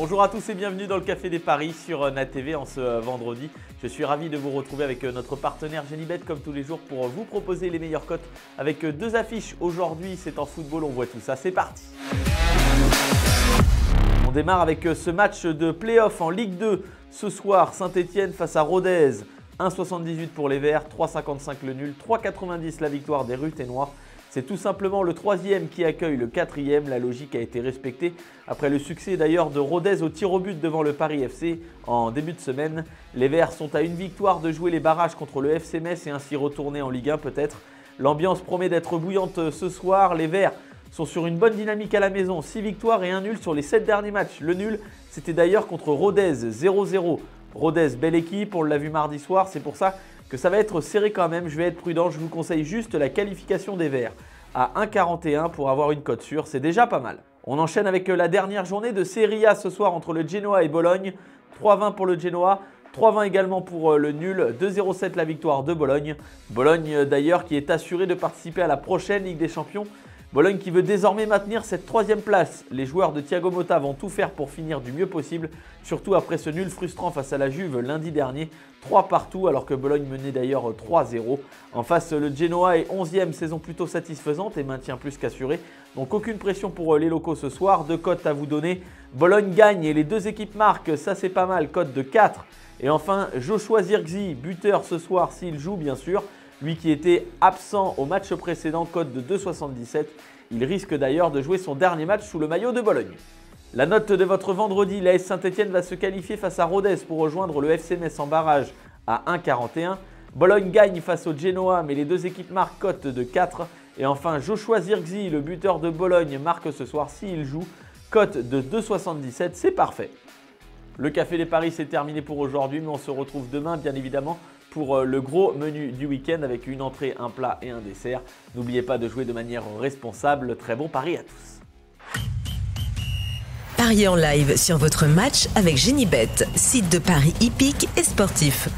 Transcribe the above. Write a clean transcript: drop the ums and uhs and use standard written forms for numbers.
Bonjour à tous et bienvenue dans le Café des Paris sur NatTV en ce vendredi. Je suis ravi de vous retrouver avec notre partenaire Genibet comme tous les jours pour vous proposer les meilleures cotes avec deux affiches. Aujourd'hui c'est en football, on voit tout ça, c'est parti. On démarre avec ce match de play-off en Ligue 2. Ce soir, Saint-Etienne face à Rodez. 1,78 pour les Verts, 3,55 le nul, 3,90 la victoire des Ruténois. C'est tout simplement le troisième qui accueille le quatrième. La logique a été respectée après le succès d'ailleurs de Rodez au tir au but devant le Paris FC en début de semaine. Les Verts sont à une victoire de jouer les barrages contre le FC Metz et ainsi retourner en Ligue 1 peut-être. L'ambiance promet d'être bouillante ce soir. Les Verts sont sur une bonne dynamique à la maison. 6 victoires et 1 nul sur les 7 derniers matchs. Le nul, c'était d'ailleurs contre Rodez, 0-0. Rodez, belle équipe, on l'a vu mardi soir, c'est pour ça que ça va être serré quand même. Je vais être prudent, je vous conseille juste la qualification des Verts à 1,41 pour avoir une cote sûre, c'est déjà pas mal. On enchaîne avec la dernière journée de Serie A ce soir entre le Genoa et Bologne. 3,20 pour le Genoa, 3,20 également pour le nul, 2,07 la victoire de Bologne. Bologne d'ailleurs qui est assuré de participer à la prochaine Ligue des Champions. Bologne qui veut désormais maintenir cette troisième place. Les joueurs de Thiago Motta vont tout faire pour finir du mieux possible, surtout après ce nul frustrant face à la Juve lundi dernier. 3 partout alors que Bologne menait d'ailleurs 3-0. En face, le Genoa est 11e, saison plutôt satisfaisante et maintient plus qu'assuré. Donc aucune pression pour les locaux ce soir. Deux cotes à vous donner. Bologne gagne et les deux équipes marquent, ça c'est pas mal, cote de 4. Et enfin, Joshua Zirkzee, buteur ce soir s'il joue bien sûr. Lui qui était absent au match précédent, cote de 2,77. Il risque d'ailleurs de jouer son dernier match sous le maillot de Bologne. La note de votre vendredi, l'AS Saint-Etienne va se qualifier face à Rodez pour rejoindre le FC Metz en barrage à 1,41. Bologne gagne face au Genoa, mais les deux équipes marquent, cote de 4. Et enfin, Joshua Zirkzee, le buteur de Bologne, marque ce soir s'il joue, cote de 2,77. C'est parfait. Le Café des Paris, c'est terminé pour aujourd'hui, mais on se retrouve demain, bien évidemment, pour le gros menu du week-end avec une entrée, un plat et un dessert. N'oubliez pas de jouer de manière responsable. Très bon pari à tous. Pariez en live sur votre match avec Genibet, site de paris hippique et sportif.